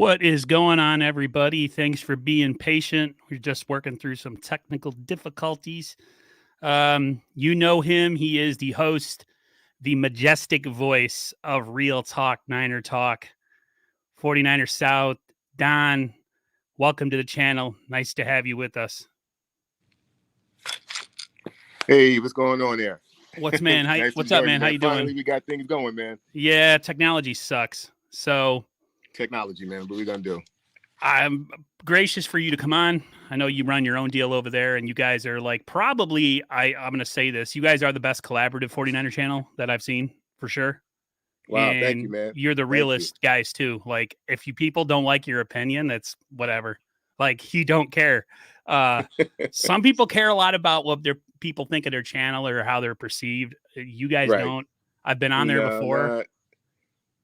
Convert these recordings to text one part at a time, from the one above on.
What is going on, everybody? Thanks for being patient. We're just working through some technical difficulties. You know him. He is the host, the majestic voice of Real Talk, Niner Talk, 49er South. Don, welcome to the channel. Nice to have you with us. Hey, what's going on there? What's up, man? How you doing? Finally, we got things going, man. Yeah, technology sucks. So technology, man. What we gonna do? I'm gracious for you to come on. I know you run your own deal over there, and you guys are like probably, I'm going to say this, you guys are the best collaborative 49er channel that I've seen, for sure. Wow, and thank you, man. You're the realest guys, too. Like, if you people don't like your opinion, that's whatever. Like, you don't care. Some people care a lot about what their people think of their channel or how they're perceived. You guys don't. I've been on there before.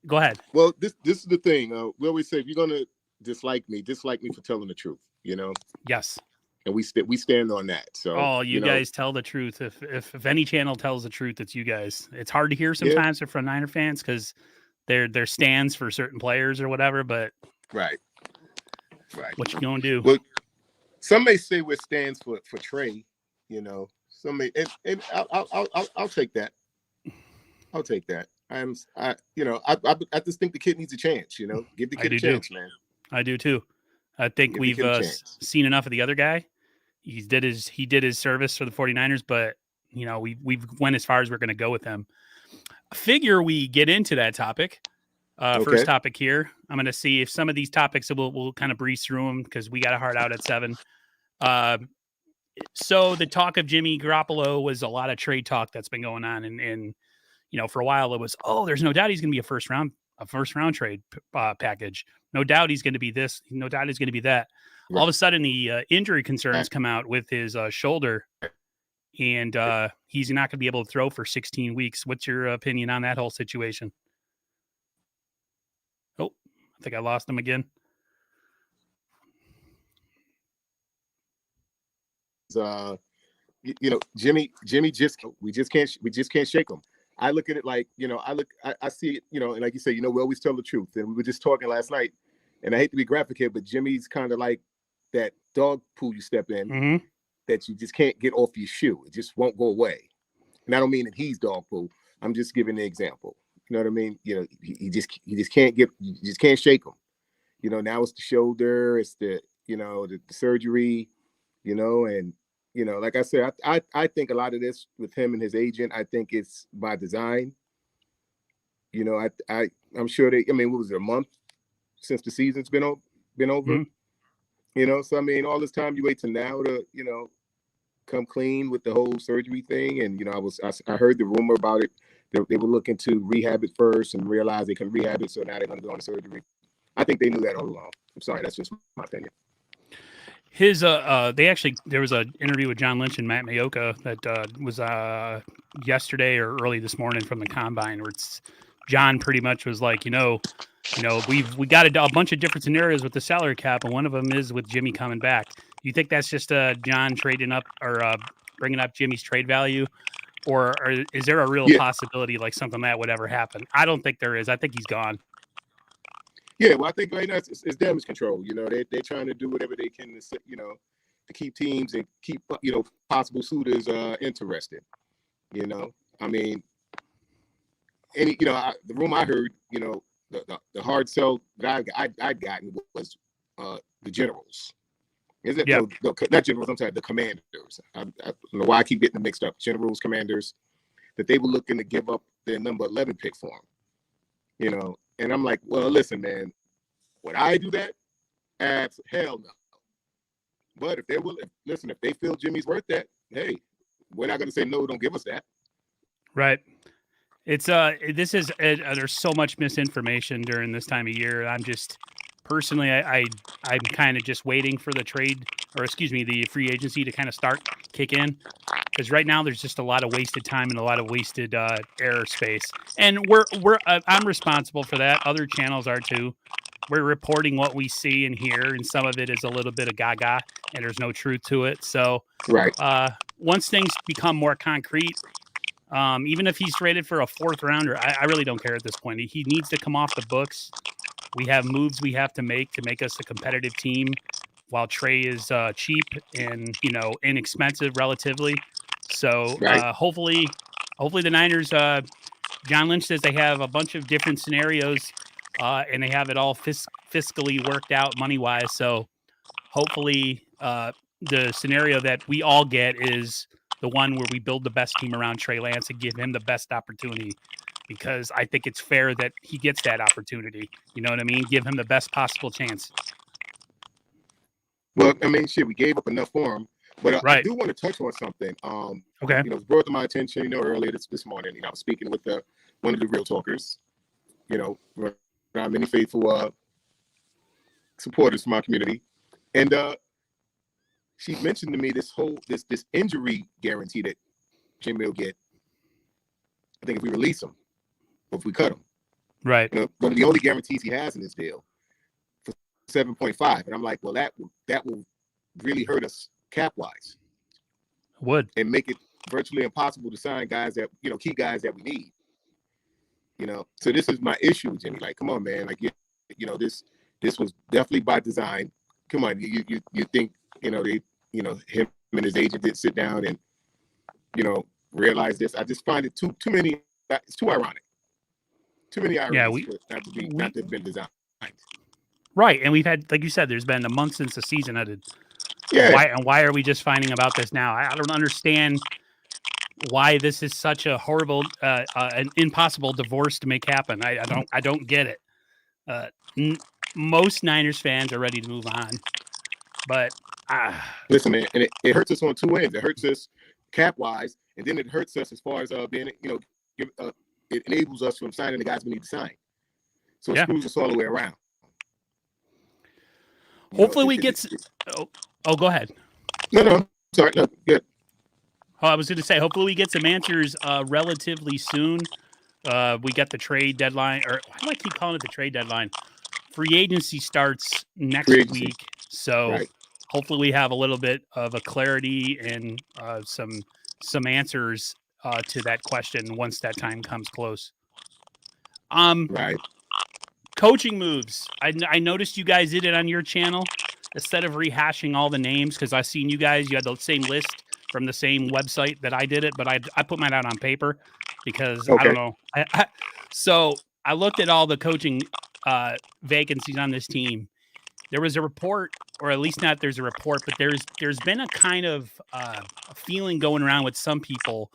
Go ahead. Well, this is the thing. We always say, if you're gonna dislike me for telling the truth. You know. Yes. And we stand on that. So. You guys tell the truth. If any channel tells the truth, it's you guys. It's hard to hear sometimes from Niner fans because they're stands for certain players or whatever. But right. What you gonna do? Well, some may say we're stands for Trey. You know. Some may, and I'll take that. I'll take that. I just think the kid needs a chance. You know, give the kid a chance, man. I do too. I think we've seen enough of the other guy. He did his service for the 49ers, but we've went as far as we're going to go with him. I figure we get into that topic. First topic here. I'm going to see if some of these topics we'll kind of breeze through them because we got a hard out at 7. So the talk of Jimmy Garoppolo was a lot of trade talk that's been going on, and for a while it was, there's no doubt he's going to be a first round trade package. No doubt he's going to be this. No doubt he's going to be that. Right. All of a sudden, the injury concerns come out with his shoulder, and he's not going to be able to throw for 16 weeks. What's your opinion on that whole situation? Oh, I think I lost him again. Jimmy we just can't shake him. I look at it like, I see it, and like you say, we always tell the truth. And we were just talking last night, and I hate to be graphic here, but Jimmy's kind of like that dog poo you step in that you just can't get off your shoe. It just won't go away. And I don't mean that he's dog poo. I'm just giving the example. You know what I mean? He just can't shake him. Now it's the shoulder, it's the surgery, and like I said, I think a lot of this with him and his agent, I think it's by design. I'm sure what was it, a month since the season's been over? So all this time you wait till now to, come clean with the whole surgery thing. And, I heard the rumor about it. They were looking to rehab it first and realized they couldn't rehab it. So now they're going to go on surgery. I think they knew that all along. I'm sorry. That's just my opinion. There was an interview with John Lynch and Matt Mayoka that was yesterday or early this morning from the combine, where John pretty much was like, we got a bunch of different scenarios with the salary cap, and one of them is with Jimmy coming back. You think that's just John trading up or bringing up Jimmy's trade value, or is there a real possibility like something that would ever happen? I don't think there is. I think he's gone. Yeah, well, I think right now it's damage control. They're trying to do whatever they can, to keep teams and keep, possible suitors interested. The room I heard, the hard sell that I'd gotten was the Generals. Is it? Yeah. No, not Generals. I'm sorry, the Commanders. I don't know why I keep getting them mixed up. Generals, Commanders, that they were looking to give up their number 11 pick for him. And I'm like, well, listen, man, would I do that? Hell no. But if they're willing, listen, if they feel Jimmy's worth that, hey, we're not going to say no, don't give us that. Right. It's there's so much misinformation during this time of year. I'm just personally, I'm kind of just waiting for the free agency to kind of kick in. Because right now there's just a lot of wasted time and a lot of wasted error space, and I'm responsible for that. Other channels are too. We're reporting what we see and hear, and some of it is a little bit of gaga, and there's no truth to it. So, right. Once things become more concrete, even if he's traded for a 4th rounder, I really don't care at this point. He needs to come off the books. We have moves we have to make us a competitive team, while Trey is cheap and inexpensive relatively. So Right. hopefully the Niners. John Lynch says they have a bunch of different scenarios, and they have it all fiscally worked out money wise. So hopefully, the scenario that we all get is the one where we build the best team around Trey Lance and give him the best opportunity, because I think it's fair that he gets that opportunity. You know what I mean? Give him the best possible chance. Well, I mean, shit, we gave up enough for him, but I Right. do want to touch on something. Okay. It was brought to my attention, earlier this morning. I was speaking with one of the real talkers. Many faithful supporters from our community, and she mentioned to me this injury guarantee that Jimmy will get. I think if we release him, or if we cut him, Right. one of the only guarantees he has in this deal for 7.5, and I'm like, well, that will really hurt us cap wise. Would. And make it virtually impossible to sign guys that key guys that we need. So this is my issue, Jimmy. Like, come on, man. Like, this was definitely by design. Come on, you think they him and his agent did sit down and realize this. I just find it too many. It's too ironic. Too many ironies not to have been designed. Right, and we've had, like you said, there's been a month since the season ended. Yeah. Why are we just finding about this now? I don't understand why this is such a horrible, an impossible divorce to make happen. I don't get it. Most Niners fans are ready to move on, but listen, man, and it hurts us on two ends. It hurts us cap wise, and then it hurts us as far as being, it enables us from signing the guys we need to sign. So it screws us all the way around. Hopefully we get. Go ahead. No, sorry. No, good. Oh, I was going to say, hopefully we get some answers relatively soon. We got the trade deadline, or why do I keep calling it the trade deadline? Free agency starts next week, so hopefully we have a little bit of a clarity and some answers to that question once that time comes close. Coaching moves. I noticed you guys did it on your channel instead of rehashing all the names, because I seen you guys. You had the same list from the same website that I did it, but I put mine out on paper because I don't know. So I looked at all the coaching vacancies on this team. There was a report, or at least not there's a report, but there's been a kind of a feeling going around with some people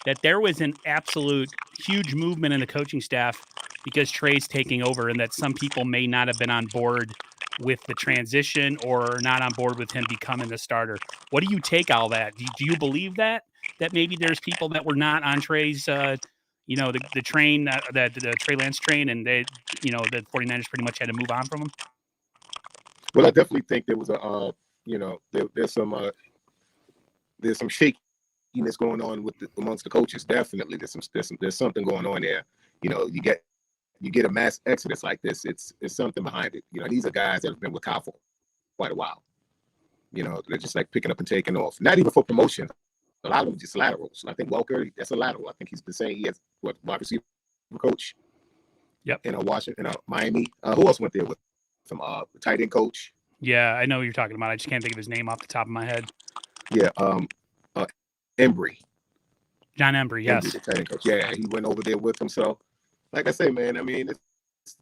that there was an absolute huge movement in the coaching staff because Trey's taking over, and that some people may not have been on board with the transition or not on board with him becoming the starter. What do you take all that? Do you believe that maybe there's people that were not on Trey's, the train, the Trey Lance train, and the 49ers pretty much had to move on from him? Well, I definitely think there was there's some shakiness going on amongst the coaches. Definitely, there's something going on there. You get a mass exodus like this. It's something behind it. These are guys that have been with Kyle for quite a while. They're just like picking up and taking off. Not even for promotion. A lot of them just laterals. I think Welker, that's a lateral. I think he's been saying he has wide receiver coach. Yep. Washington, Miami. Who else went there with some tight end coach? Yeah, I know what you're talking about. I just can't think of his name off the top of my head. Yeah, Embry. John Embry, yes. Embry, the tight end coach. Yeah, he went over there with him. So, like I say, man, I mean, it's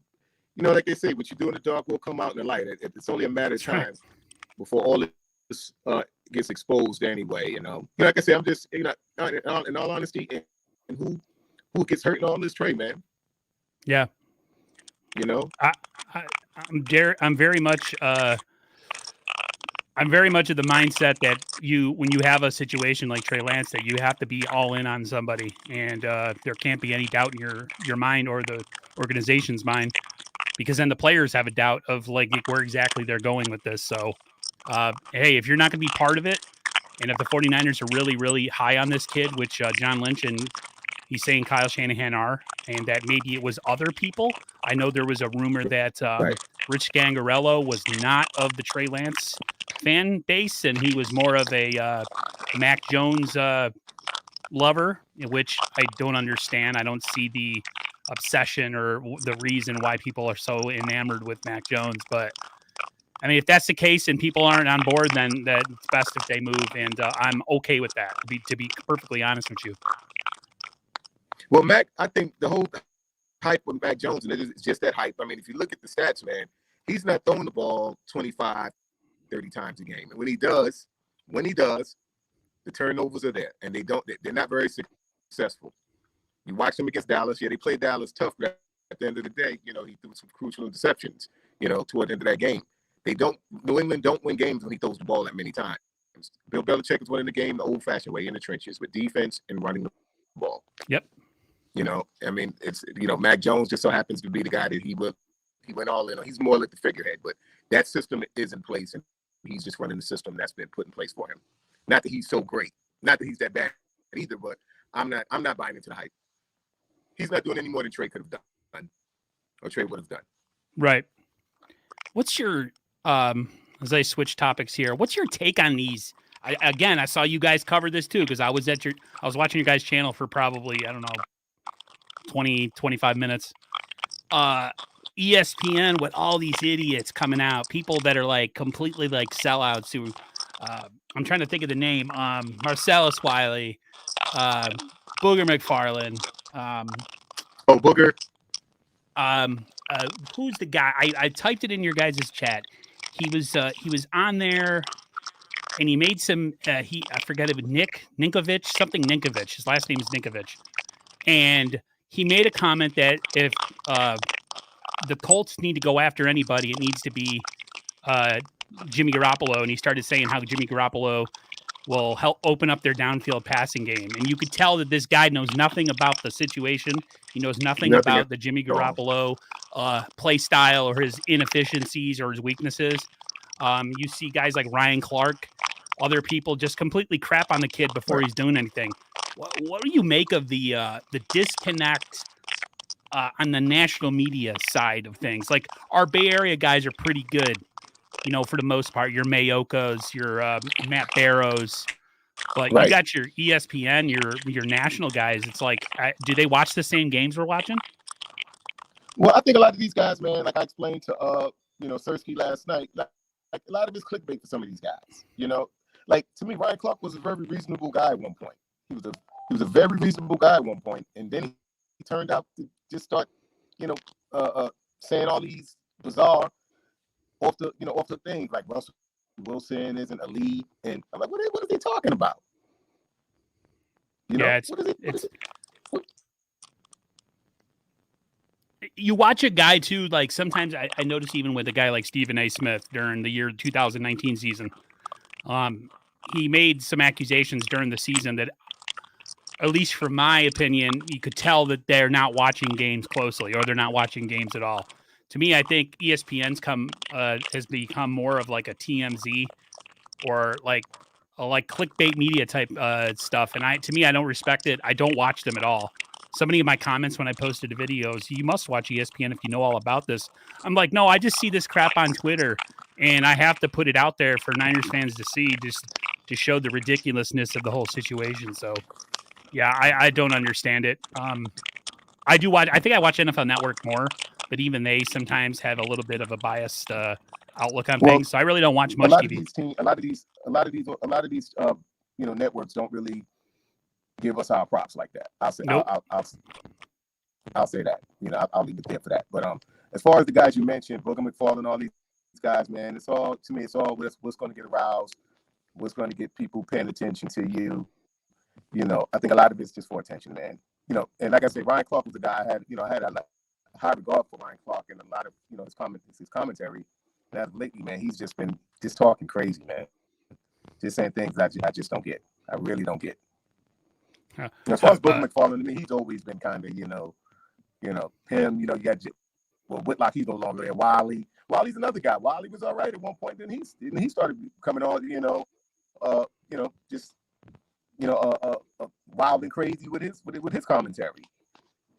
like they say, what you do in the dark will come out in the light. It's only a matter of time before all this gets exposed anyway. Like I say, I'm just, in all honesty, and who gets hurt in all this trade, man? Yeah. I'm very much of the mindset that when you have a situation like Trey Lance, that you have to be all in on somebody, and there can't be any doubt in your mind or the organization's mind, because then the players have a doubt of like where exactly they're going with this. So, hey, if you're not going to be part of it, and if the 49ers are really, really high on this kid, which John Lynch and he's saying Kyle Shanahan are, and that maybe it was other people. I know there was a rumor that Rich Gangarello was not of the Trey Lance fan base, and he was more of a Mac Jones lover, which I don't understand. I don't see obsession or the reason why people are so enamored with Mac Jones. But I mean, if that's the case and people aren't on board, then it's best if they move, and I'm okay with that. To be perfectly honest with you. Well, Mac, I think the whole hype with Mac Jones, and it's just that hype. I mean, if you look at the stats, man, he's not throwing the ball 25, 30 times a game. And when he does, the turnovers are there, and they're not very successful. You watch them against Dallas. Yeah, they played Dallas tough, but at the end of the day, he threw some crucial interceptions, toward the end of that game. New England don't win games when he throws the ball that many times. Bill Belichick is winning the game the old-fashioned way in the trenches with defense and running the ball. Yep. I mean, it's, Mac Jones just so happens to be the guy that he went all in on. He's more like the figurehead, but that system is in place, and he's just running the system that's been put in place for him. Not that he's so great, not that he's that bad either, but I'm not buying into the hype. He's not doing any more than Trey could have done, or Trey would have done. Right. What's your as I switch topics here, what's your take on these? I saw you guys cover this too, because I was watching your guys' channel for probably, I don't know, 20, 25 minutes. ESPN with all these idiots coming out, people that are like completely like sellouts who I'm trying to think of the name, Marcellus Wiley, Booger McFarland, Booger. Who's the guy? I typed it in your guys' chat. He was on there, and he made some. I forget it. Ninkovich, something Ninkovich. His last name is Ninkovich, and he made a comment that if the Colts need to go after anybody, it needs to be Jimmy Garoppolo, and he started saying how Jimmy Garoppolo will help open up their downfield passing game. And you could tell that this guy knows nothing about the situation. He knows nothing about the Jimmy Garoppolo play style or his inefficiencies or his weaknesses. You see guys like Ryan Clark, other people just completely crap on the kid before he's doing anything. What do you make of the disconnect on the national media side of things? Like, our Bay Area guys are pretty good, for the most part. Your Mayokas, your Matt Barrows, but you got your ESPN, your national guys. It's like, do they watch the same games we're watching? Well, I think a lot of these guys, man, like I explained to Sersky last night, like a lot of it's clickbait for some of these guys. Like, to me, Ryan Clark was a very reasonable guy at one point. He was a very reasonable guy at one point, and then he turned out to just start, saying all these bizarre off the things like Russell Wilson isn't elite, and I'm like, what are they talking about? You watch a guy too, like sometimes I notice even with a guy like Stephen A. Smith during the year 2019 season, he made some accusations during the season that, at least from my opinion, you could tell that they're not watching games closely, or they're not watching games at all. To me, I think ESPN's has become more of like a TMZ or like clickbait media type stuff. And to me, I don't respect it. I don't watch them at all. Somebody in my comments when I posted the videos, you must watch ESPN if you know all about this. I'm like, no, I just see this crap on Twitter, and I have to put it out there for Niners fans to see, just to show the ridiculousness of the whole situation. So, yeah, I don't understand it. I do watch. I think I watch NFL Network more, but even they sometimes have a little bit of a biased outlook on things. So I really don't watch much TV. A lot of these networks don't really give us our props like that. I'll say that. I'll leave it there for that. But as far as the guys you mentioned, Booger McFarland, all these guys, man, it's all what's going to get aroused, what's going to get people paying attention to you. I think a lot of it's just for attention, man. And like I said, Ryan Clark was the guy I had a high regard for Ryan Clark, and a lot of his commentary. And as of lately, man, he's just been talking crazy, man. Just saying things I just don't get. I really don't get. As far as Booger McFarland, I mean, he's always been kind of, him. You got Whitlock. He's no longer there. Wiley's another guy. Wiley was all right at one point. Then he started coming on. Wild and crazy with his commentary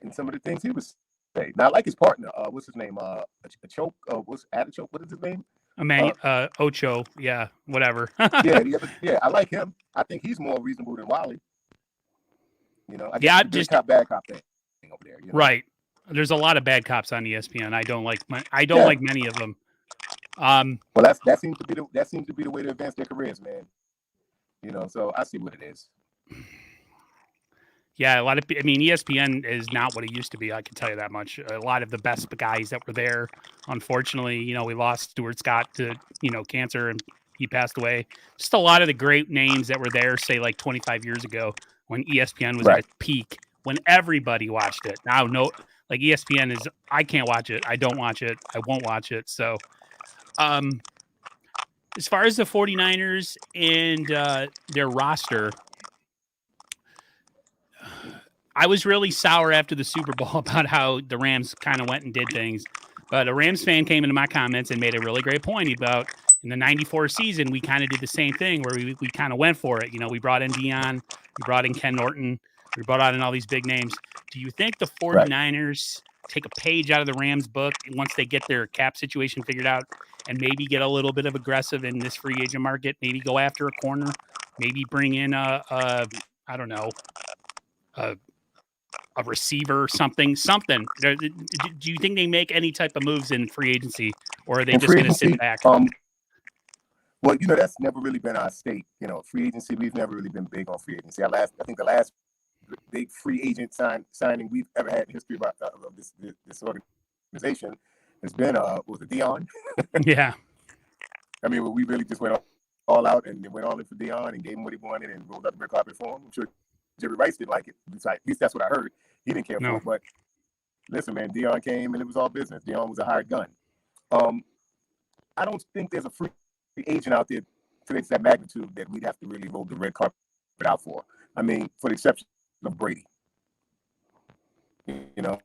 and some of the things he was saying. Now, I like his partner. What's his name? Achoke. What's Adachoke? What is his name? Ocho. Yeah, whatever. I like him. I think he's more reasonable than Wiley. I just bad cop thing over there. Right. There's a lot of bad cops on ESPN. I don't like many of them. Well, that seems to be the way to advance their careers, man. So I see what it is. Yeah, ESPN is not what it used to be. I can tell you that much. A lot of the best guys that were there, unfortunately, we lost Stuart Scott to, cancer, and he passed away. Just a lot of the great names that were there, say like 25 years ago when ESPN was at its peak, when everybody watched it. Now, no, like ESPN is, I can't watch it. I don't watch it. I won't watch it. So, as far as the 49ers and their roster, I was really sour after the Super Bowl about how the Rams kind of went and did things. But a Rams fan came into my comments and made a really great point about in the 94 season, we kind of did the same thing where we kind of went for it. We brought in Dion, we brought in Ken Norton, we brought in all these big names. Do you think the 49ers take a page out of the Rams book once they get their cap situation figured out and maybe get a little bit of aggressive in this free agent market, maybe go after a corner, maybe bring in I don't know, a receiver, something. Do you think they make any type of moves in free agency, or are they just going to sit back? Well, that's never really been our state. Free agency, we've never really been big on free agency. I think the last big free agent signing we've ever had in history of this organization has been was it Dion? Yeah. I mean, we really just went all out and went all in for Dion and gave him what he wanted and rolled out the red carpet for him. I'm sure Jerry Rice didn't like it. At least that's what I heard. He didn't care for it. But listen, man, Dion came and it was all business. Dion was a hired gun. I don't think there's a free agent out there to that magnitude that we'd have to really roll the red carpet out for. I mean, for the exception of Brady. And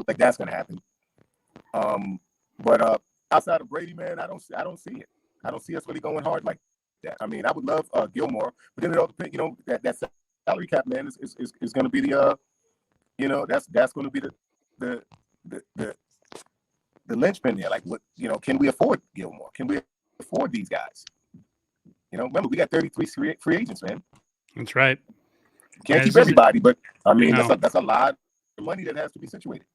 like that's going to happen. But outside of Brady, man, I don't see it. I don't see us really going hard like that. I mean, I would love Gilmore, but then it all depends. That salary cap, man, is going to be the that's going to be the linchpin there. Like, what can we afford Gilmore? Can we afford these guys? Remember we got 33 free agents, man. That's right. Can't keep everybody, but I mean that's a lot of money that has to be situated.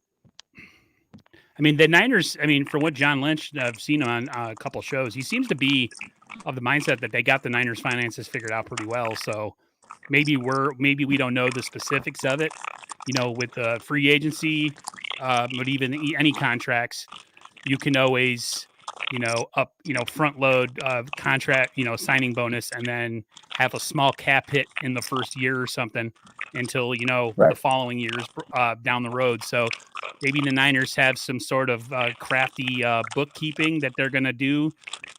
I mean, the Niners, from what John Lynch, I've seen him on a couple shows, he seems to be of the mindset that they got the Niners finances figured out pretty well. So maybe we don't know the specifics of it, with the free agency, but even any contracts, you can always, front load contract, signing bonus, and then have a small cap hit in the first year or something until, the following years down the road. So maybe the Niners have some sort of crafty bookkeeping that they're going to do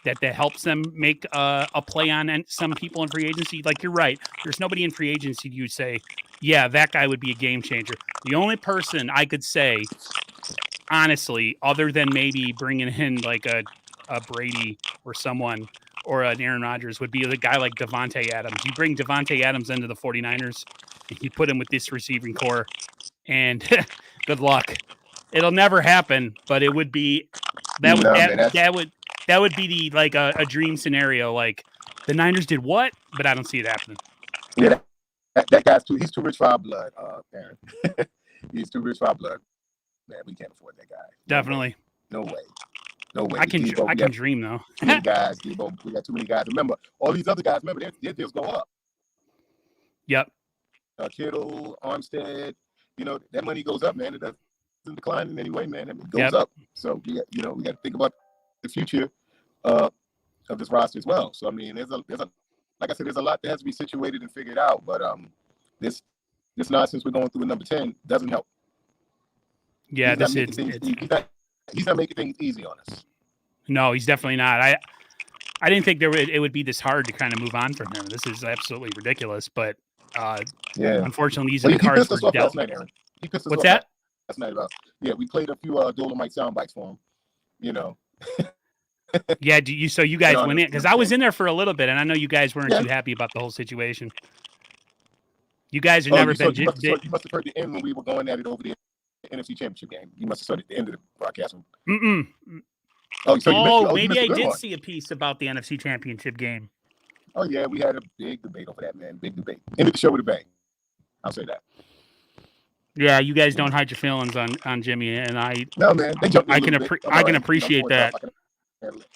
that helps them make a play on some people in free agency. Like, you're right. There's nobody in free agency you'd say, yeah, that guy would be a game changer. The only person I could say, honestly, other than maybe bringing in like a Brady or someone or an Aaron Rodgers, would be a guy like Devontae Adams. You bring Devontae Adams into the 49ers and you put him with this receiving core, and good luck. It'll never happen, but it would be that would be the like a dream scenario. Like, the Niners did what, but I don't see it happening. Yeah, that guy's he's too rich for our blood, Aaron. He's too rich for our blood. Man, we can't afford that guy. Definitely. No way. I can dream though. Too many guys, Debo. We got too many guys. Remember, all these other guys. Remember, their deals go up. Yep. Kittle, Armstead. That money goes up, man. It doesn't decline in any way, man. It goes up. So we got to think about the future of this roster as well. So I mean, there's a like I said, there's a lot that has to be situated and figured out. But this nonsense we're going through with number 10 doesn't help. Yeah, he's not making things easy on us. No, he's definitely not. I didn't think it would be this hard to kind of move on from him. This is absolutely ridiculous. But unfortunately, these are the cards for last night, Aaron. What's that? Last night we played a few Dolomite sound bites for him. Yeah, so you guys went in, because I was in there for a little bit, and I know you guys weren't too happy about the whole situation. You guys have never been. You must have heard the end when we were going at it over the NFC Championship game. You must have started at the end of the broadcast. Maybe I did see a piece about the NFC Championship game. Oh yeah, we had a big debate over that, man. Big debate. Ended the show with a bang. I'll say that. Yeah, you guys don't hide your feelings on Jimmy, and No, man, they jumped me a I can little bit. I'm I all can right. appreciate I'm that. I can handle it.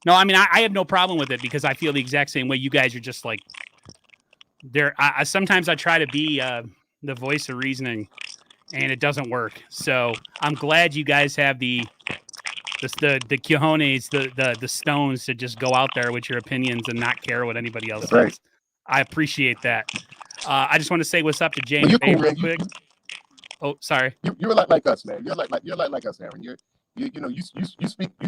No, I mean I have no problem with it because I feel the exact same way. You guys are just like there. Sometimes I try to be the voice of reasoning, and it doesn't work. So I'm glad you guys have the cojones, the stones to just go out there with your opinions and not care what anybody else That's right. thinks. I appreciate that. I just want to say what's up to Jay But and you're Bay cool, real man. quick. Oh, sorry. You're a lot like us, man. You're like us, Aaron. You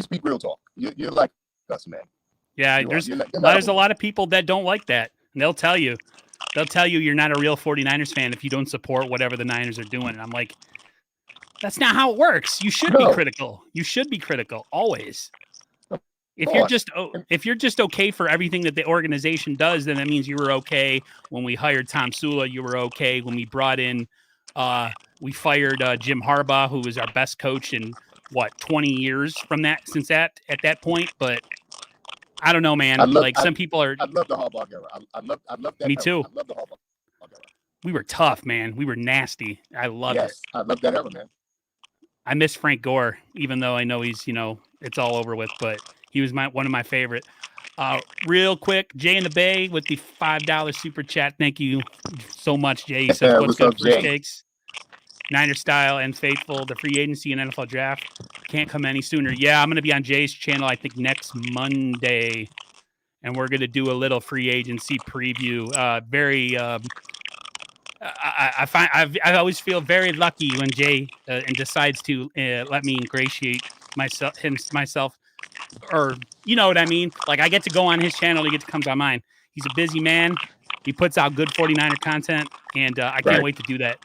speak real talk. You're like us, man. Yeah, You are. there's You're not there's a lot of people that don't like that, and they'll tell you you're not a real 49ers fan if you don't support whatever the Niners are doing. And I'm like, that's not how it works. You should be no. critical. You should be critical always. Of If course. you're just okay for everything that the organization does, then that means you were okay when we hired Tom Sula. You were okay when we brought in, we fired Jim Harbaugh, who was our best coach in 20 years at that point. But I don't know, man. Some people are. I love the Harbaugh era. I love that Me era. too. I love the Harbaugh era. We were tough, man. We were nasty. I loved it. Yes, I love that era, man. I miss Frank Gore, even though I know he's, it's all over with, but he was one of my favorite. Real quick, Jay in the Bay with the $5 super chat. Thank you so much, Jay. He says, what's good, First Takes? Niner style and faithful. The free agency and NFL draft can't come any sooner. Yeah, I'm going to be on Jay's channel, I think, next Monday, and we're going to do a little free agency preview. I always feel very lucky when Jay and decides to let me ingratiate myself, or you know what I mean? Like I get to go on his channel, he gets to come on mine. He's a busy man. He puts out good 49er content, and I can't wait to do that.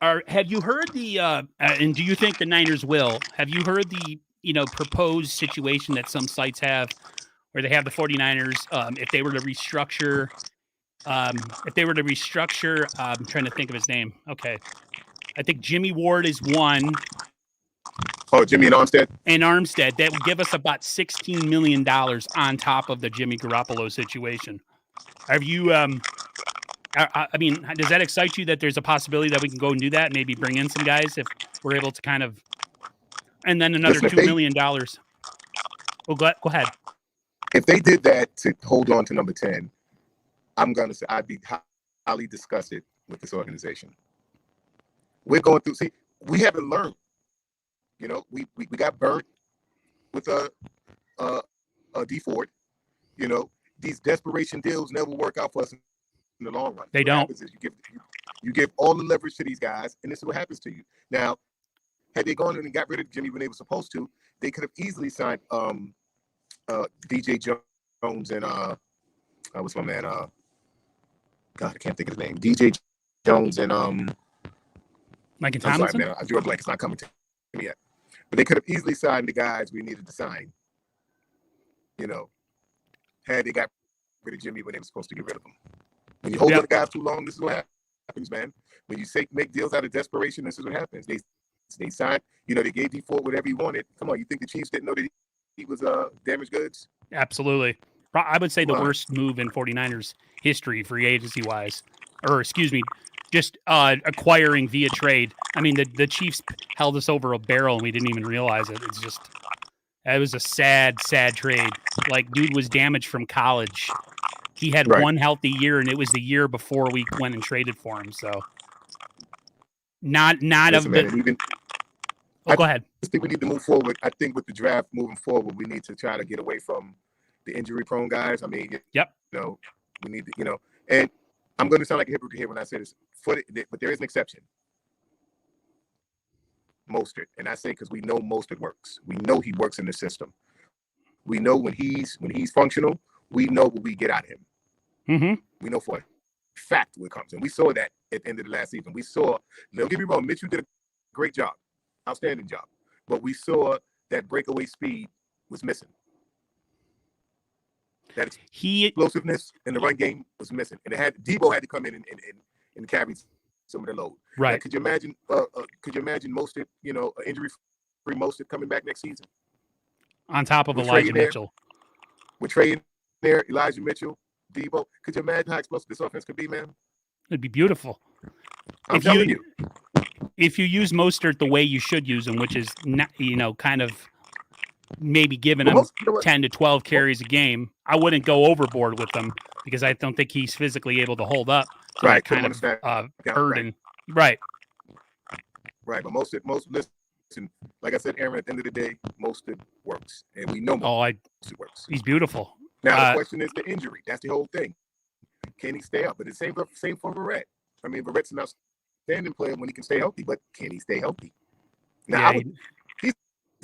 Have you heard the and do you think the Niners will? Have you heard the proposed situation that some sites have where they have the 49ers if they were to restructure I'm trying to think of his name. Okay. I think Jimmy Ward is one. Oh, Jimmy and Armstead? And Armstead. That would give us about $16 million on top of the Jimmy Garoppolo situation. Have you, I mean, does that excite you that there's a possibility that we can go and do that and maybe bring in some guys if we're able to kind of, and then another $2 million? Oh, go ahead. If they did that to hold on to number 10, I'm going to say I'd be highly disgusted with this organization. We're going through, we haven't learned. We got burnt with a D Ford. These desperation deals never work out for us in the long run. They don't. What happens is you give all the leverage to these guys, and this is what happens to you. Now, had they gone in and got rid of Jimmy when they were supposed to, they could have easily signed DJ Jones and what's my man? God, I can't think of his name. DJ Jones and Mike and Tomlinson? I'm sorry, man. I drew a blank. It's not coming to me yet. But they could have easily signed the guys we needed to sign. Had they got rid of Jimmy when they were supposed to get rid of him. When you hold on to guys too long, this is what happens, man. When you make deals out of desperation, this is what happens. They signed. They gave D Ford whatever he wanted. Come on, you think the Chiefs didn't know that he was damaged goods? Absolutely. I would say the worst move in 49ers history, free agency wise, or excuse me, just acquiring via trade. I mean, the Chiefs held us over a barrel and we didn't even realize it. It was a sad, sad trade. Like, dude was damaged from college. He had one healthy year, and it was the year before we went and traded for him. So, go ahead. I think we need to move forward. I think with the draft moving forward, we need to try to get away from the injury-prone guys. I mean, we need to, and I'm going to sound like a hypocrite here when I say this, but there is an exception. Mostert, and I say because we know Mostert works. We know he works in the system. We know when he's functional, we know what we get out of him. Mm-hmm. We know for a fact what comes, and we saw that at the end of the last season. We saw. Don't get me wrong, Mitchell did a great job, outstanding job, but we saw that breakaway speed was missing. That explosiveness in the run game was missing, and Debo had to come in and carry some of the load. Right? Like, could you imagine? Mostert, injury-free Mostert coming back next season on top of Elijah Mitchell? We're trading there, Elijah Mitchell, Debo. Could you imagine how explosive this offense could be, man? It'd be beautiful. I'm telling you. If you use Mostert the way you should use him, which is not, kind of maybe giving him 10 to 12 carries a game, I wouldn't go overboard with them because I don't think he's physically able to hold up to that kind of burden. Right. Right. But most listen, like I said, Aaron, at the end of the day, most it works. And we know it works. He's beautiful. Now the question is the injury. That's the whole thing. Can he stay up? But the same for Verrett. I mean, Verrett's an outstanding player when he can stay healthy, but can he stay healthy? Now he's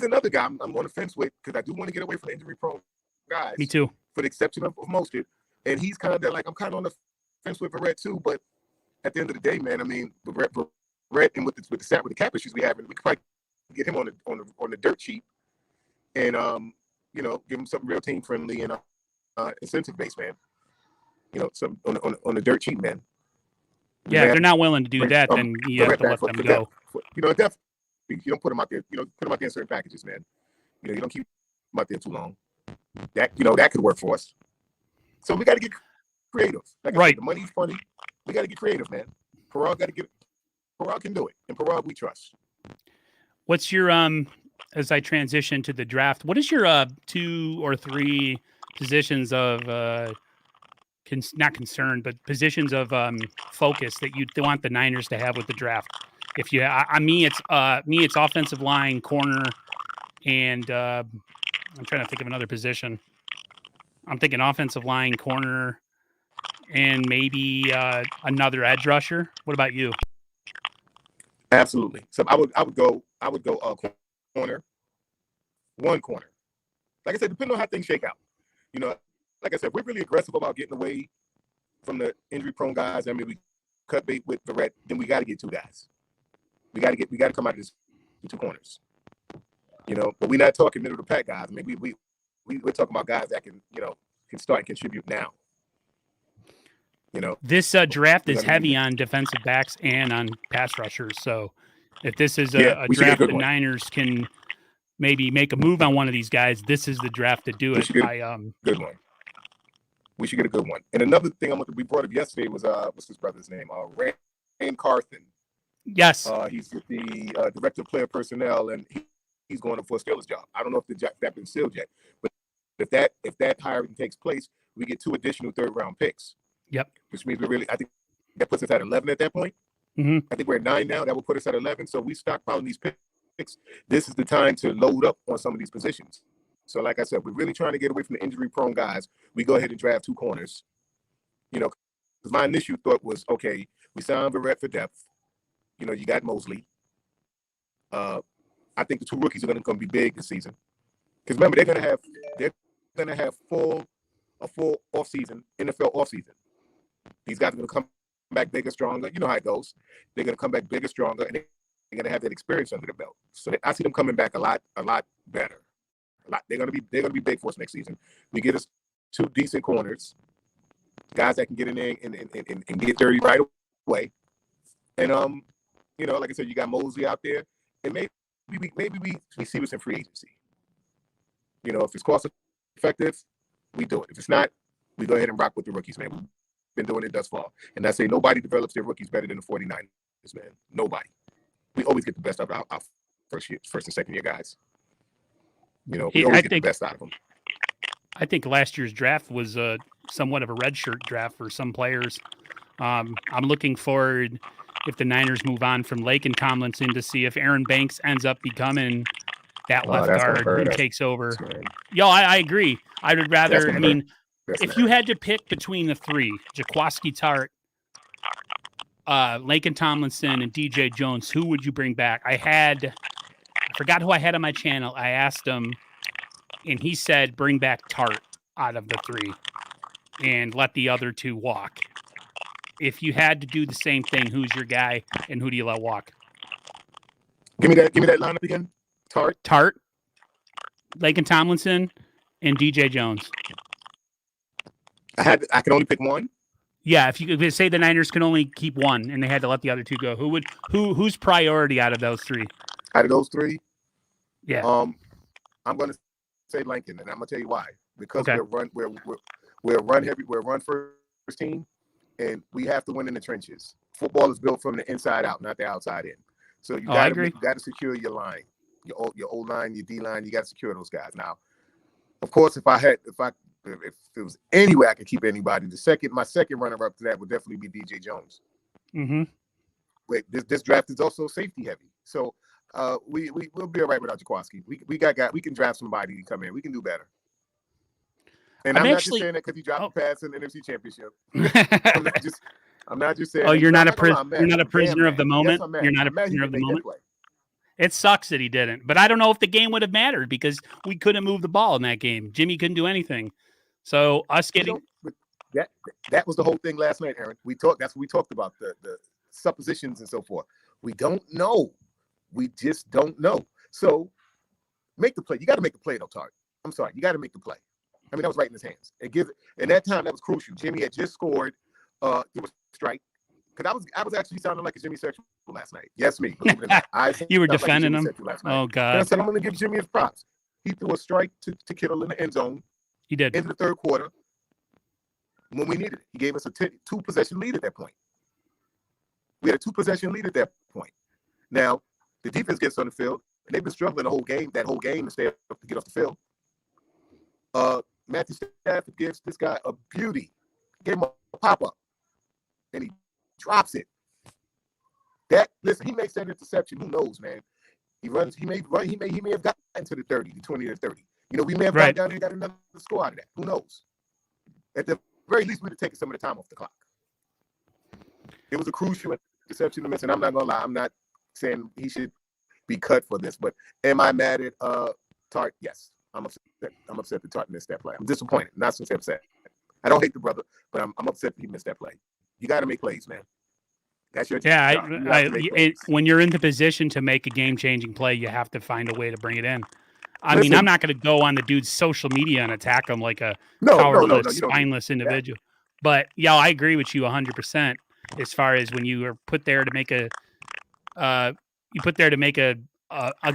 another guy I'm on the fence with because I do want to get away from the injury-prone guys. Me too. For the exception of Mostert. And he's kind of like, I'm kind of on the fence with Verrett too, but at the end of the day, man, I mean, Verrett and with the cap issues we have, we could probably get him on the dirt sheet and give him something real team friendly and incentive based, man. Some on the dirt sheet, man. Yeah, if they're not willing to do that, then you have to let them go. Definitely, you don't put them out there. Put them out there in certain packages, man. You don't keep them out there too long. That could work for us. So we got to get creative. Like I said, the money's funny. We got to get creative, man. Parag can do it, and Parag we trust. What's your as I transition to the draft? What is your 2 or 3 positions of not concern, but positions of focus that you want the Niners to have with the draft? If you, it's offensive line, corner, and I'm trying to think of another position. I'm thinking offensive line, corner, and maybe another edge rusher. What about you? Absolutely. So I would go corner, one corner. Like I said, depending on how things shake out. Like I said, we're really aggressive about getting away from the injury-prone guys. I mean, we cut bait with Verrett, then we got to get 2 guys. We got to come out of this 2 corners. But we're not talking middle of the pack guys. I mean, we're talking about guys that can start and contribute now. This draft is heavy on defensive backs and on pass rushers. So if this is a draft the Niners can maybe make a move on one of these guys, this is the draft to do it. Good one. We should get a good one. And another thing we brought up yesterday was what's his brother's name? Rand Carthen. Yes. He's the director of player personnel, and he's going up for a Steelers job. I don't know if that's been sealed yet, but if that hiring takes place, we get 2 additional 3rd-round picks. Yep. Which means I think that puts us at 11 at that point. Mm-hmm. I think we're at 9 now. That will put us at 11. So we stockpiling these picks. This is the time to load up on some of these positions. So like I said, we're really trying to get away from the injury-prone guys. We go ahead and draft 2 corners. Because my initial thought was, okay, we signed Verrett for depth. You got Mosley. I think the 2 rookies are going to be big this season. Because remember, they're going to have a full offseason, NFL offseason. These guys are going to come back bigger, stronger. You know how it goes. They're going to come back bigger, stronger, and they're going to have that experience under their belt. So I see them coming back a lot better. They're going to be big for us next season. We get us 2 decent corners, guys that can get in there and get dirty right away. And like I said, you got Mosley out there, and maybe we see what's in free agency. If it's cost effective, we do it. If it's not, we go ahead and rock with the rookies, man. We've been doing it thus far. And I say nobody develops their rookies better than the 49ers, man. Nobody. We always get the best out of our first and second year guys. We always get the best out of them. I think last year's draft was somewhat of a redshirt draft for some players. I'm looking forward, if the Niners move on from Lake and Tomlinson, to see if Aaron Banks ends up becoming that left guard who takes over. I agree. I would rather, if you had to pick between the 3, Jaquiski Tart, Lake and Tomlinson, and DJ Jones, who would you bring back? I forgot who I had on my channel. I asked him, and he said, bring back Tart out of the 3 and let the other 2 walk. If you had to do the same thing, who's your guy and who do you let walk? Give me that lineup again. Tart, Lake and Tomlinson, and DJ Jones. I can only pick one. Yeah, if you could say the Niners can only keep one and they had to let the other 2 go, who's priority out of those 3? Out of those 3, yeah. I'm going to say Lincoln, and I'm going to tell you why. Because we're run heavy, we're run first team, and we have to win in the trenches. Football is built from the inside out, not the outside in. So you I got agree. to secure your line, your O line, your D line. You got to secure those guys. Now, of course, if it was any way I could keep anybody, my second runner up to that would definitely be DJ Jones. Mm-hmm. Wait, this draft is also safety heavy, so we'll be all right without Jaworski. We can draft somebody to come in. We can do better. And I'm not just saying that because he dropped the pass in the NFC Championship. I'm not just saying. Oh, you're not a prisoner of the moment. Yes, you're not a prisoner of the moment. It sucks that he didn't, but I don't know if the game would have mattered because we couldn't move the ball in that game. Jimmy couldn't do anything. So us getting that was the whole thing last night, Aaron. That's what we talked about, the suppositions and so forth. We don't know. We just don't know. So make the play. You got to make the play, though, Tart. I'm sorry. You got to make the play. I mean, that was right in his hands. And that time, that was crucial. Jimmy had just scored. It was a strike. Because I was actually sounding like a Jimmy sexual last night. Yes, me. You were defending him? Oh, God. And I said, I'm going to give Jimmy his props. He threw a strike to Kittle in the end zone. He did. In the third quarter when we needed it. He gave us a two-possession lead at that point. We had a 2-possession lead at that point. Now, the defense gets on the field, and they've been struggling that whole game to stay up to get off the field. Matthew Stafford gives this guy a beauty. Gave him a pop-up, and he drops it. Listen, he makes that interception. Who knows, man? He may have gotten to the 30, the 20 to 30. We may have gotten down there and got another score out of that. Who knows? At the very least, we'd have taken some of the time off the clock. It was a crucial interception to miss, and I'm not gonna lie. I'm not saying he should be cut for this, but am I mad at Tart? Yes. I'm upset that Tart missed that play. I'm disappointed. Not so upset. I don't hate the brother, but I'm upset that he missed that play. You got to make plays, man. That's your job. When you're in the position to make a game-changing play, you have to find a way to bring it in. Listen, I'm not going to go on the dude's social media and attack him like a cowardless, spineless individual. But yeah, I agree with you 100%. As far as when you are put there to make a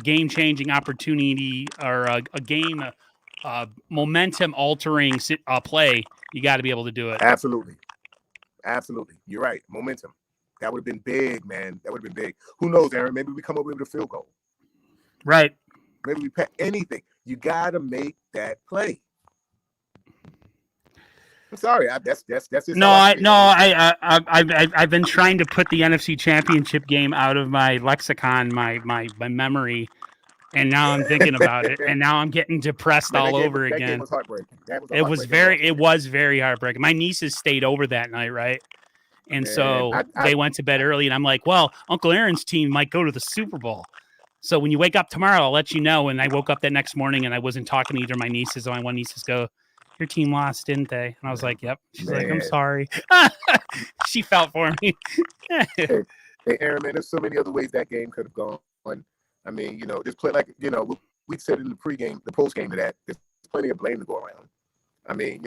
game-changing opportunity or a game momentum-altering play, you got to be able to do it. Absolutely. You're right. Momentum. That would have been big, man. That would have been big. Who knows, Aaron? Maybe we come up with a field goal. Right. Maybe we pass anything. You got to make that play. I'm sorry. That's just I've been trying to put the NFC Championship game out of my lexicon, my memory, and now I'm thinking about it, and now I'm getting depressed all over again. That game was heartbreaking. It was very heartbreaking. My nieces stayed over that night, right? And so they went to bed early, and I'm like, well, Uncle Aaron's team might go to the Super Bowl. So when you wake up tomorrow, I'll let you know. And I woke up that next morning, and I wasn't talking to either of my nieces. And my one nieces go, your team lost, didn't they? And I was like, yep. She's like, I'm sorry. She felt for me. Hey, Aaron, man, there's so many other ways that game could have gone. I mean, just play like, we said in the post-game to that, there's plenty of blame to go around. I mean,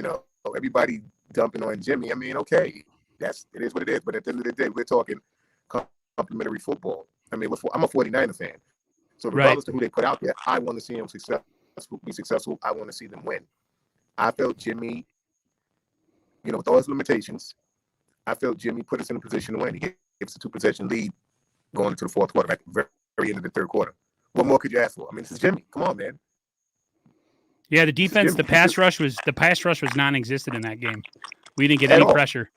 everybody dumping on Jimmy. I mean, okay, it is what it is. But at the end of the day, we're talking complimentary football. I mean, I'm a 49er fan. So regardless of who they put out there, I want to see them be successful. I want to see them win. I felt Jimmy, with all his limitations, I felt Jimmy put us in a position to win. He gave us a 2-possession lead going into the fourth quarter, at the very end of the third quarter. What more could you ask for? I mean, this is Jimmy. Come on, man. Yeah, the defense, the pass rush was non-existent in that game. We didn't get any pressure.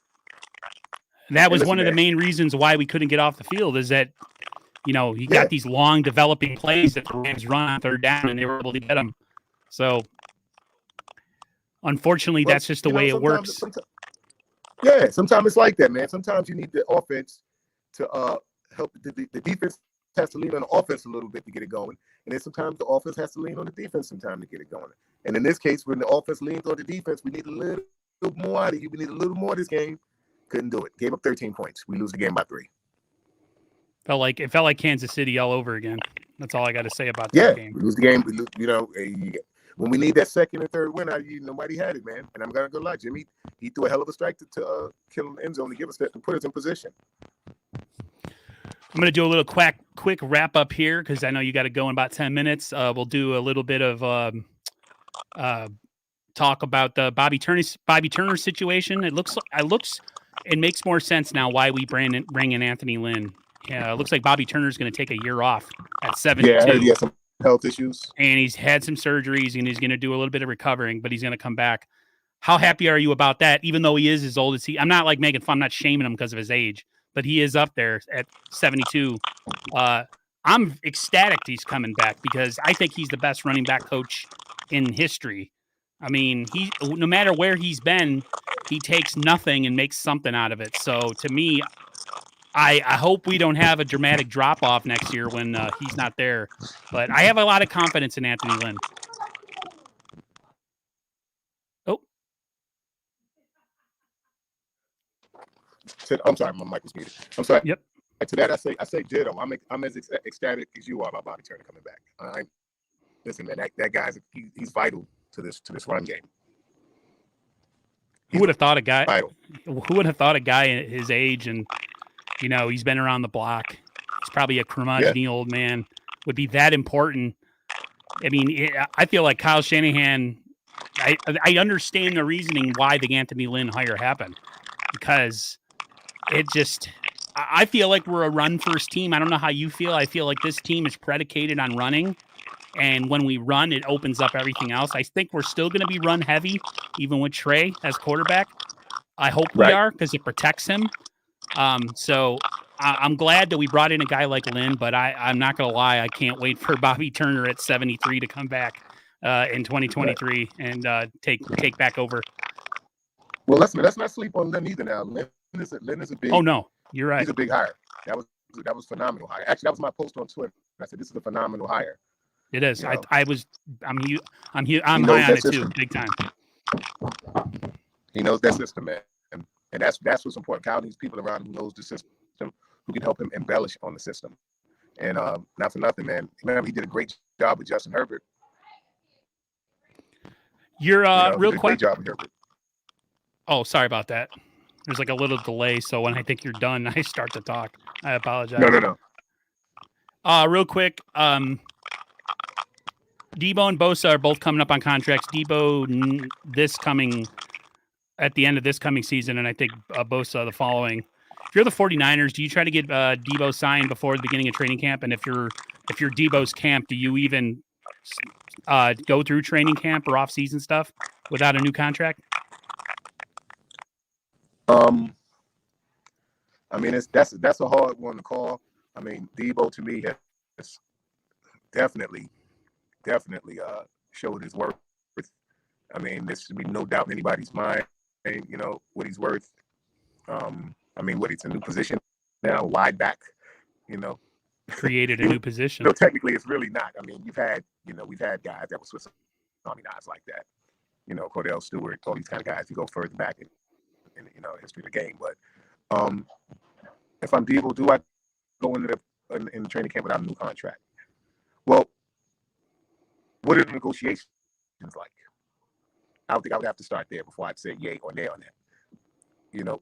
That was one of the main reasons why we couldn't get off the field is that, he got these long developing plays that the Rams run on third down, and they were able to get them. So, unfortunately, that's just the way it works. Sometimes it's like that, man. Sometimes you need the offense to help. The defense has to lean on the offense a little bit to get it going. And then sometimes the offense has to lean on the defense sometime to get it going. And in this case, when the offense leans on the defense, we need a little more out of you. We need a little more this game. Couldn't do it. Gave up 13 points. We lose the game by 3. It felt like Kansas City all over again. That's all I got to say about that game. We lose the game. We lose, when we need that second and third win, nobody had it, man. And I'm gonna go lie, Jimmy. He threw a hell of a strike to kill him in the end zone to give us that, to put us in position. I'm gonna do a little quick wrap up here because I know you got to go in about 10 minutes. We'll do a little bit of talk about the Bobby Turner situation. It looks it makes more sense now why we bring in Anthony Lynn. Yeah, it looks like Bobby Turner's going to take a year off at 72. Yeah, I heard he had some health issues. And he's had some surgeries and he's going to do a little bit of recovering, but he's going to come back. How happy are you about that? Even though he is as old as he, I'm not like making fun, I'm not shaming him because of his age, but he is up there at 72. I'm ecstatic he's coming back because I think he's the best running back coach in history. I mean, no matter where he's been, he takes nothing and makes something out of it. So to me, I hope we don't have a dramatic drop off next year when he's not there. But I have a lot of confidence in Anthony Lynn. Oh, I'm sorry, my mic was muted. I'm sorry. Yep. To that, I say ditto. I'm as ecstatic as you are about Bobby Turner coming back. Listen, man, that guy's he's vital to this run game. Who would have thought a guy? Vital. Who would have thought a guy at his age and he's been around the block. He's probably a curmudgeon old man. Would be that important. I mean, I feel like Kyle Shanahan. I understand the reasoning why the Anthony Lynn hire happened because it just. I feel like we're a run-first team. I don't know how you feel. I feel like this team is predicated on running, and when we run, it opens up everything else. I think we're still going to be run-heavy, even with Trey as quarterback. I hope we are because it protects him. So I'm glad that we brought in a guy like Lynn, but I'm not going to lie. I can't wait for Bobby Turner at 73 to come back in 2023 and take back over. Well, let's not sleep on Lynn either now. Lynn is a big. Oh, no. You're right. He's a big hire. That was phenomenal hire. Actually, that was my post on Twitter. I said this is a phenomenal hire. It is. I'm high on it too, big time. He knows that system, man, and that's what's important. Kyle needs people around him who knows the system, who can help him embellish on the system. And not for nothing, man. Remember, he did a great job with Justin Herbert. You're real quick. Great job with Herbert. Oh, sorry about that. There's like a little delay, so when I think you're done, I start to talk. I apologize. No. Real quick, Debo and Bosa are both coming up on contracts. Debo at the end of this coming season, and I think Bosa the following. If you're the 49ers, do you try to get Debo signed before the beginning of training camp? And if you're Debo's camp, do you even go through training camp or off-season stuff without a new contract? I mean, that's a hard one to call. I mean, Debo to me has definitely showed his worth. I mean, there should be no doubt in anybody's mind, what he's worth. I mean, it's a new position now, wide back, Created a new position. No, technically it's really not. I mean, we've had guys that were Swiss Army knives like that. Cordell Stewart, all these kind of guys, you go further back in history of the game. But if I'm Debo, do I go into the training camp without a new contract? Well, what are the negotiations like? I think I would have to start there before I'd say yay or nay on that.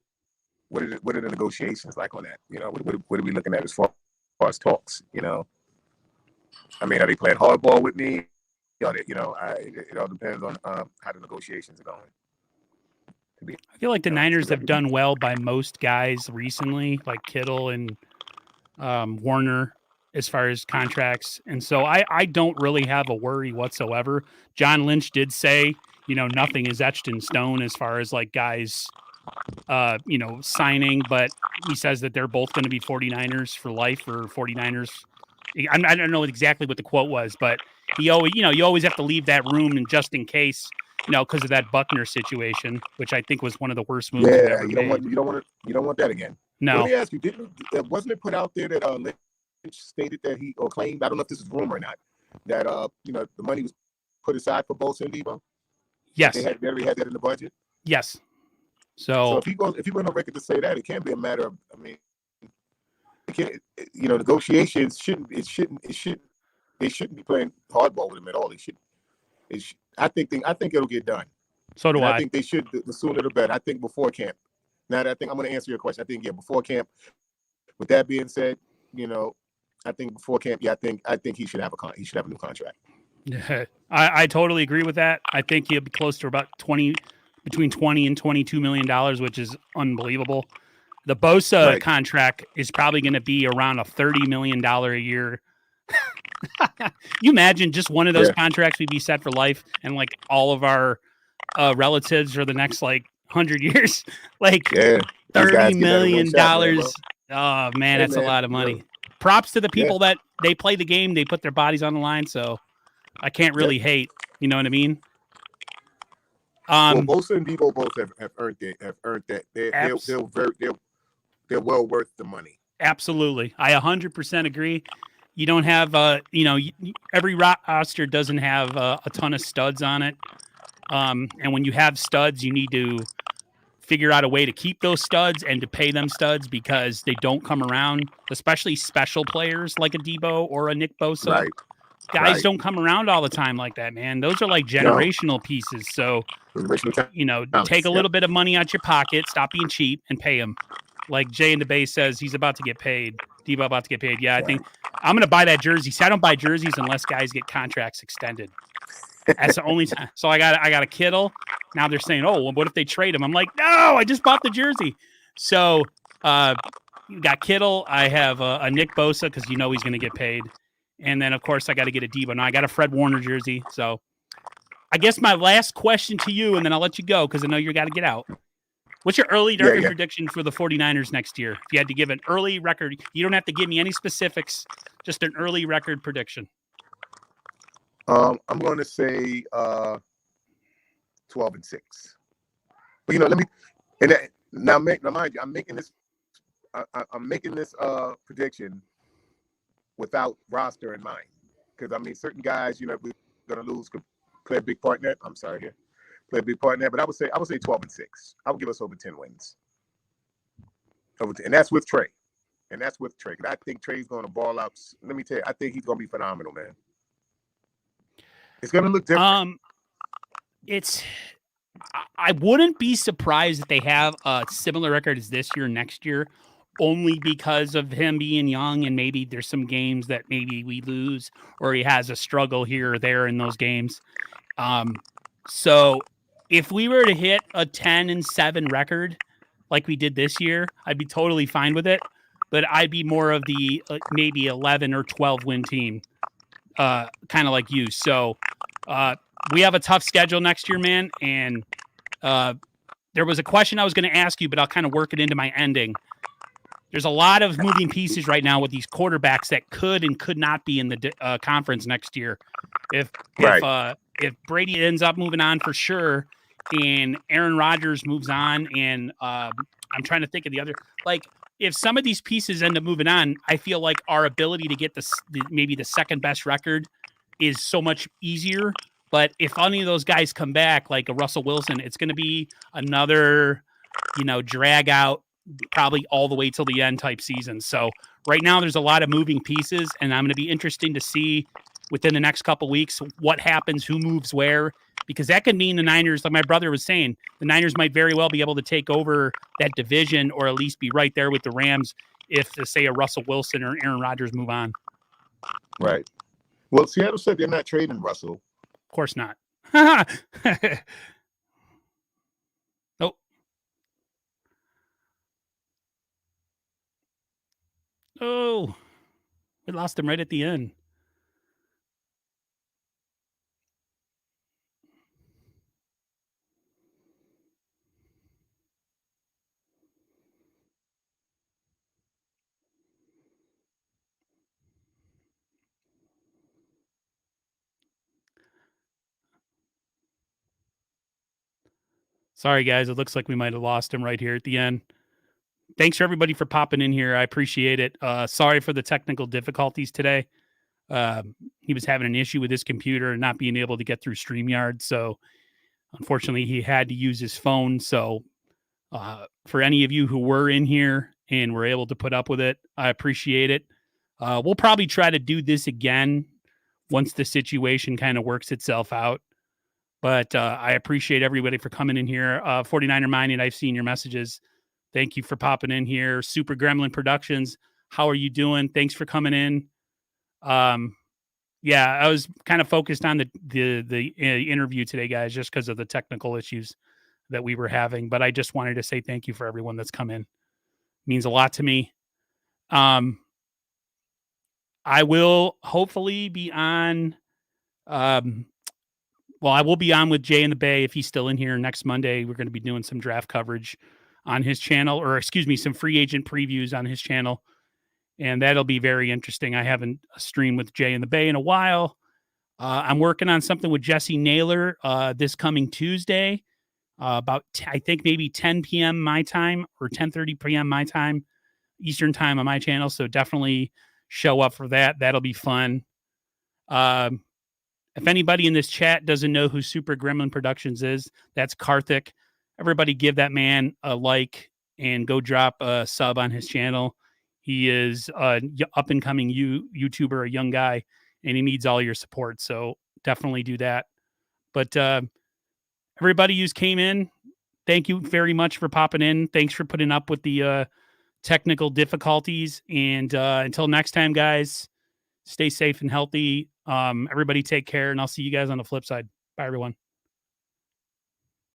What are the negotiations like on that? What are we looking at as far as talks? I mean, are they playing hardball with me? It all depends on how the negotiations are going. I feel like the Niners have done well by most guys recently, like Kittle and Warner, as far as contracts. And so I don't really have a worry whatsoever. John Lynch did say, nothing is etched in stone as far as like guys, signing, but he says that they're both going to be 49ers for life or 49ers. I don't know exactly what the quote was, but you always have to leave that room and just in case, because of that Buckner situation, which I think was one of the worst moves. Yeah, you don't want that again. No. Let me ask you, wasn't it put out there that Lynch stated that he or claimed, I don't know if this is rumor or not, that the money was put aside for Bosa and Debo? Yes. They had that in the budget. Yes. So if he goes on record to say that, it can't be a matter of. I mean, it can't. Negotiations shouldn't. They shouldn't be playing hardball with him at all. I think it'll get done. So do I. I think they should. The sooner the better. I think before camp. Now, I think I'm going to answer your question. I think before camp. With that being said, I think before camp, I think he should have a new contract. Yeah, I totally agree with that. I think he'll be close to about 20 between $20 and $22 million, which is unbelievable. The Bosa contract is probably going to be around a $30 million a year. You imagine just one of those contracts, we'd be set for life, and like all of our relatives for the next like 100 years, like $30 million. Oh man, that's a lot of money. Props to the people that they play the game, they put their bodies on the line, so I can't really hate. You know what I mean? Well, Bosa and Debo both have earned that. They're well worth the money. Absolutely, I 100% agree. You don't have every roster doesn't have a ton of studs on it, and when you have studs, you need to figure out a way to keep those studs and to pay them studs because they don't come around, especially special players like a Debo or a Nick Bosa. Guys don't come around all the time like that, man. Those are like generational pieces. So, take a little bit of money out your pocket, stop being cheap, and pay them. Like Jay in the Bay says, he's about to get paid. Debo about to get paid. Yeah, I think I'm going to buy that jersey. See, I don't buy jerseys unless guys get contracts extended. That's the only time. So I got a Kittle. Now they're saying, oh, well, what if they trade him? I'm like, no, I just bought the jersey. So you got Kittle. I have a Nick Bosa because he's going to get paid. And then, of course, I got to get a Debo. Now I got a Fred Warner jersey. So I guess my last question to you, and then I'll let you go because I know you got to get out. What's your early record prediction for the 49ers next year? If you had to give an early record, you don't have to give me any specifics, just an early record prediction. I'm going to say 12-6. But let me mind you, I'm making this prediction without roster in mind because certain guys we're going to lose could play a big part in that. I'm sorry here, play a big part in that. But I would say 12-6. I would give us over 10 wins. And that's with Trey. And I think Trey's going to ball out. Let me tell you, I think he's going to be phenomenal, man. It's going to look different. I wouldn't be surprised if they have a similar record as this year, next year, only because of him being young and maybe there's some games that maybe we lose or he has a struggle here or there in those games. So if we were to hit a 10-7 record like we did this year, I'd be totally fine with it. But I'd be more of the maybe 11 or 12 win team. Kind of like you. So we have a tough schedule next year, man. And there was a question I was going to ask you, but I'll kind of work it into my ending. There's a lot of moving pieces right now with these quarterbacks that could and could not be in the conference next year. If Brady ends up moving on for sure, and Aaron Rodgers moves on, and I'm trying to think of the other, if some of these pieces end up moving on, I feel like our ability to get maybe the second best record is so much easier. But if any of those guys come back, like a Russell Wilson, it's going to be another, drag out probably all the way till the end type season. So right now there's a lot of moving pieces, and I'm going to be interesting to see within the next couple of weeks what happens, who moves where, because that could mean the Niners, like my brother was saying, the Niners might very well be able to take over that division or at least be right there with the Rams if, say, a Russell Wilson or Aaron Rodgers move on. Right. Well, Seattle said they're not trading Russell. Of course not. Nope. Oh, we lost him right at the end. Sorry, guys. It looks like we might have lost him right here at the end. Thanks for everybody for popping in here. I appreciate it. Sorry for the technical difficulties today. He was having an issue with his computer and not being able to get through StreamYard. So unfortunately, he had to use his phone. So for any of you who were in here and were able to put up with it, I appreciate it. We'll probably try to do this again once the situation kind of works itself out. But I appreciate everybody for coming in here. 49er Minded, I've seen your messages. Thank you for popping in here. Super Gremlin Productions, how are you doing? Thanks for coming in. Yeah, I was kind of focused on the interview today, guys, just because of the technical issues. that we were having. But I just wanted to say thank you for everyone that's come in. It means a lot to me. I will hopefully be on. Well, I will be on with Jay in the Bay if he's still in here next Monday. We're going to be doing some draft coverage on his channel, or excuse me, some free agent previews on his channel. And that'll be very interesting. I haven't streamed with Jay in the Bay in a while. I'm working on something with Jesse Naylor this coming Tuesday, about I think maybe 10 p.m. my time or 10:30 p.m. my time, Eastern time on my channel. So definitely show up for that. That'll be fun. If anybody in this chat doesn't know who Super Gremlin Productions is, that's Karthik. Everybody give that man a like and go drop a sub on his channel. He is an up and coming YouTuber, a young guy, and he needs all your support. So definitely do that. But everybody who's came in, thank you very much for popping in. Thanks for putting up with the technical difficulties. And until next time, guys, stay safe and healthy. Everybody take care, and I'll see you guys on the flip side. Bye, everyone.